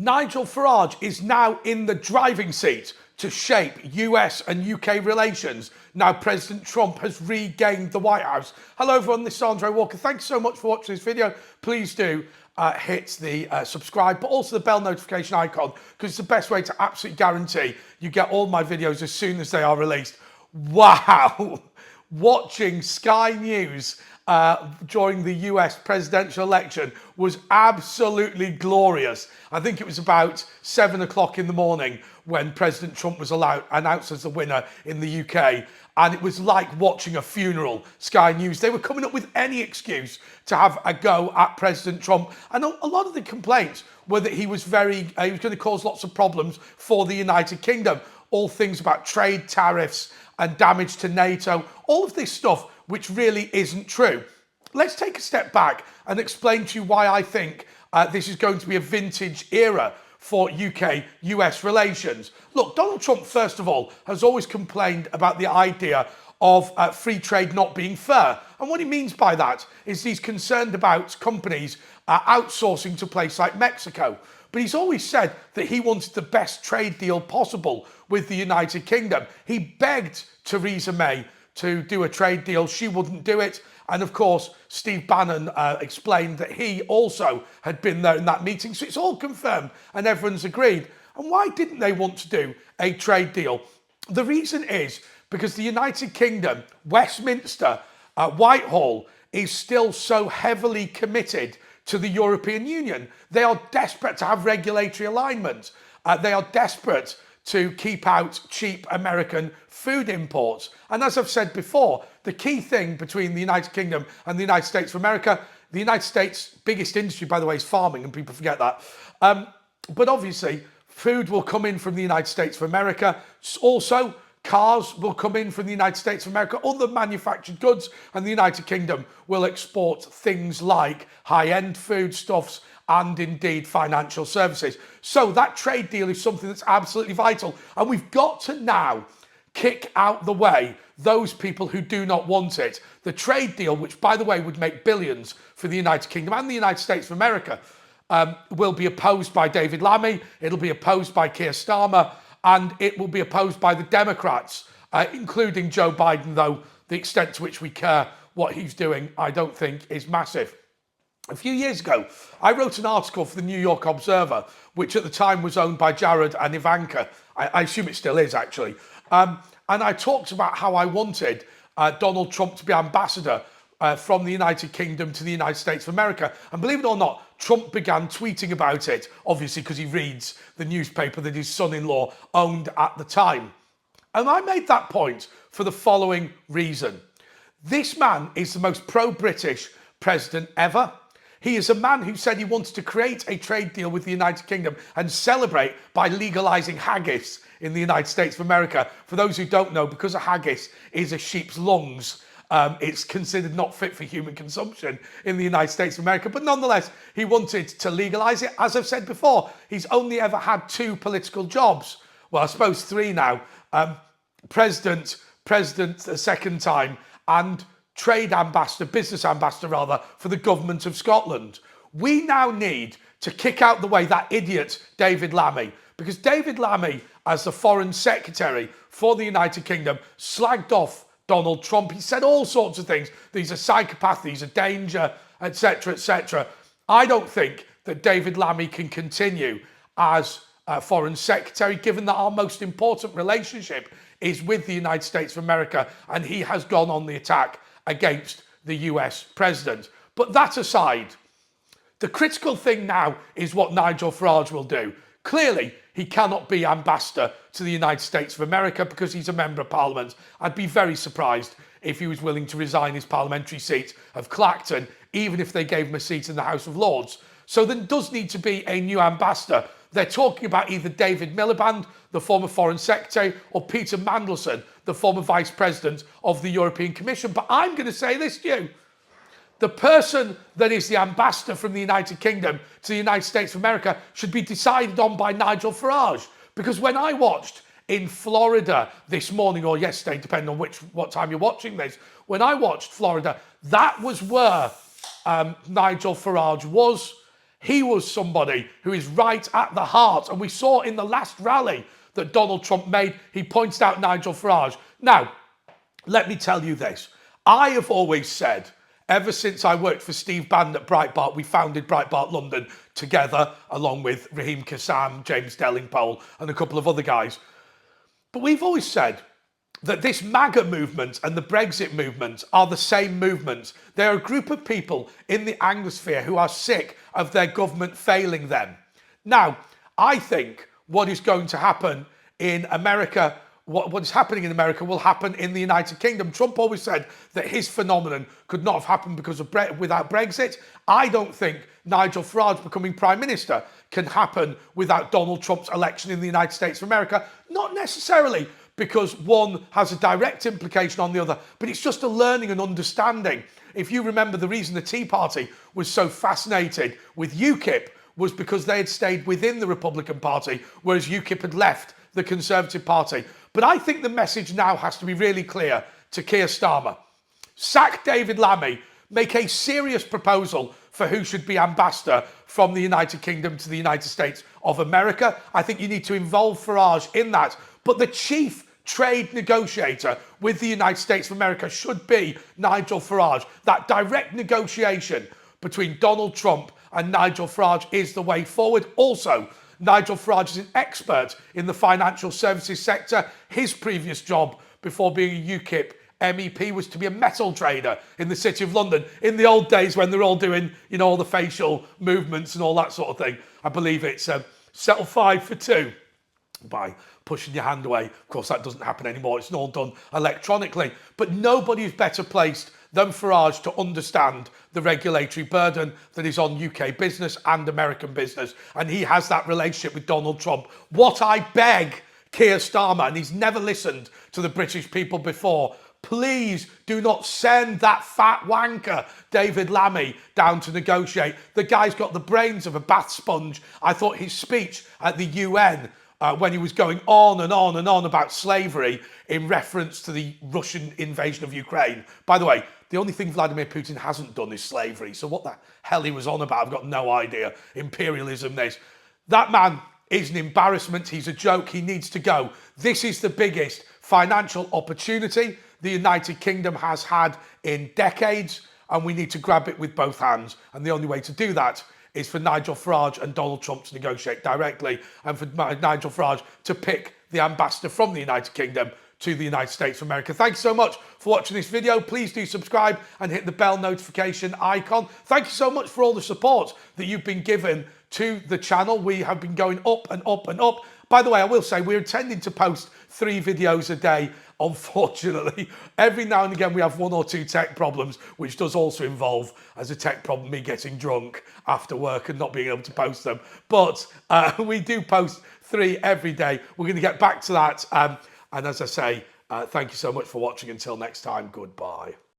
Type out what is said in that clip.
Nigel Farage is now in the driving seat to shape US and UK relations. Now President Trump has regained the White House. Hello everyone, this is Andre Walker. Thanks so much for watching this video. Please do hit the subscribe, but also the bell notification icon, because it's the best way to absolutely guarantee you get all my videos as soon as they are released. Wow! Watching Sky News during the US presidential election was absolutely glorious. I think it was about 7 o'clock in the morning when President Trump was announced as the winner in the UK. And it was like watching a funeral, Sky News. They were coming up with any excuse to have a go at President Trump. And a lot of the complaints were that he was going to cause lots of problems for the United Kingdom. All things about trade tariffs and damage to NATO, all of this stuff which really isn't true. Let's take a step back and explain to you why I think this is going to be a vintage era for UK-US relations. Look, Donald Trump, first of all, has always complained about the idea of free trade not being fair. And what he means by that is he's concerned about companies outsourcing to a place like Mexico. But he's always said that he wanted the best trade deal possible with the United Kingdom. He begged Theresa May to do a trade deal. She wouldn't do it. And of course, Steve Bannon explained that he also had been there in that meeting. So it's all confirmed and everyone's agreed. And why didn't they want to do a trade deal? The reason is because the United Kingdom, Westminster, Whitehall, is still so heavily committed to the European Union. They are desperate to have regulatory alignment. They are desperate to keep out cheap American food imports. And as I've said before, the key thing between the United Kingdom and the United States of America, the United States' biggest industry, by the way, is farming, and people forget that. But obviously, food will come in from the United States of America. Also, cars will come in from the United States of America, other manufactured goods, and the United Kingdom will export things like high-end foodstuffs and indeed financial services. So that trade deal is something that's absolutely vital. And we've got to now kick out the way those people who do not want it. The trade deal, which by the way would make billions for the United Kingdom and the United States of America, will be opposed by David Lammy, it'll be opposed by Kier Starmer, and it will be opposed by the Democrats, including Joe Biden, though the extent to which we care what he's doing, I don't think is massive. A few years ago, I wrote an article for the New York Observer, which at the time was owned by Jared and Ivanka. I assume it still is, actually. And I talked about how I wanted Donald Trump to be ambassador from the United Kingdom to the United States of America. And believe it or not, Trump began tweeting about it, obviously because he reads the newspaper that his son-in-law owned at the time. And I made that point for the following reason. This man is the most pro-British president ever. He is a man who said he wanted to create a trade deal with the United Kingdom and celebrate by legalizing haggis in the United States of America. For those who don't know, because a haggis is a sheep's lungs, it's considered not fit for human consumption in the United States of America. But nonetheless, he wanted to legalize it. As I've said before, he's only ever had 2 political jobs. Well, I suppose 3 now. President the second time, and trade ambassador, business ambassador rather, for the government of Scotland. We now need to kick out the way that idiot David Lammy, because David Lammy, as the foreign secretary for the United Kingdom, slagged off Donald Trump. He said all sorts of things. He's a psychopath, he's a danger, etc., etc. I don't think that David Lammy can continue as foreign secretary, given that our most important relationship is with the United States of America, and he has gone on the attack against the US president. But that aside, the critical thing now is what Nigel Farage will do. Clearly, he cannot be ambassador to the United States of America because he's a member of parliament. I'd be very surprised if he was willing to resign his parliamentary seat of Clacton, even if they gave him a seat in the House of Lords. So there does need to be a new ambassador. They're talking about either David Miliband, the former foreign secretary, or Peter Mandelson, the former vice president of the European Commission. But I'm going to say this to you. The person that is the ambassador from the United Kingdom to the United States of America should be decided on by Nigel Farage. Because when I watched in Florida this morning or yesterday, depending on what time you're watching this, when I watched Florida, that was where Nigel Farage was. He was somebody who is right at the heart. And we saw in the last rally that Donald Trump made, he pointed out Nigel Farage. Now, let me tell you this. I have always said, ever since I worked for Steve Bannon at Breitbart, we founded Breitbart London together, along with Raheem Kassam, James Dellingpole, and a couple of other guys. But we've always said that this MAGA movement and the Brexit movement are the same movements. They're a group of people in the Anglosphere who are sick of their government failing them. Now, I think what is going to happen in America, what is happening in America will happen in the United Kingdom. Trump always said that his phenomenon could not have happened because of without Brexit. I don't think Nigel Farage becoming Prime Minister can happen without Donald Trump's election in the United States of America. Not necessarily because one has a direct implication on the other, but it's just a learning and understanding. If you remember, the reason the Tea Party was so fascinated with UKIP was because they had stayed within the Republican Party, whereas UKIP had left the Conservative Party. But I think the message now has to be really clear to Kier Starmer. Sack David Lammy, make a serious proposal for who should be ambassador from the United Kingdom to the United States of America. I think you need to involve Farage in that. But the chief trade negotiator with the United States of America should be Nigel Farage. That direct negotiation between Donald Trump and Nigel Farage is the way forward. Also, Nigel Farage is an expert in the financial services sector. His previous job before being a UKIP MEP was to be a metal trader in the City of London in the old days when they're all doing, you know, all the facial movements and all that sort of thing. I believe it's settle 5 for 2 by pushing your hand away. Of course, that doesn't happen anymore. It's all done electronically. But nobody is better placed than Farage to understand the regulatory burden that is on UK business and American business. And he has that relationship with Donald Trump. What I beg Kier Starmer, and he's never listened to the British people before, please do not send that fat wanker, David Lammy, down to negotiate. The guy's got the brains of a bath sponge. I thought his speech at the UN, when he was going on and on and on about slavery in reference to the Russian invasion of Ukraine. By the way, the only thing Vladimir Putin hasn't done is slavery. So what the hell he was on about, I've got no idea. Imperialism, this. That man is an embarrassment. He's a joke. He needs to go. This is the biggest financial opportunity the United Kingdom has had in decades, and we need to grab it with both hands. And the only way to do that is for Nigel Farage and Donald Trump to negotiate directly, and for Nigel Farage to pick the ambassador from the United Kingdom to the United States of America. Thanks so much for watching this video. Please do subscribe and hit the bell notification icon. Thank you so much for all the support that you've been given to the channel. We have been going up and up and up. By the way, I will say we're intending to post 3 videos a day. Unfortunately, every now and again we have 1 or 2 tech problems, which does also involve, as a tech problem, me getting drunk after work and not being able to post them. But we do post 3 every day. We're going to get back to that. And as I say, thank you so much for watching. Until next time, goodbye.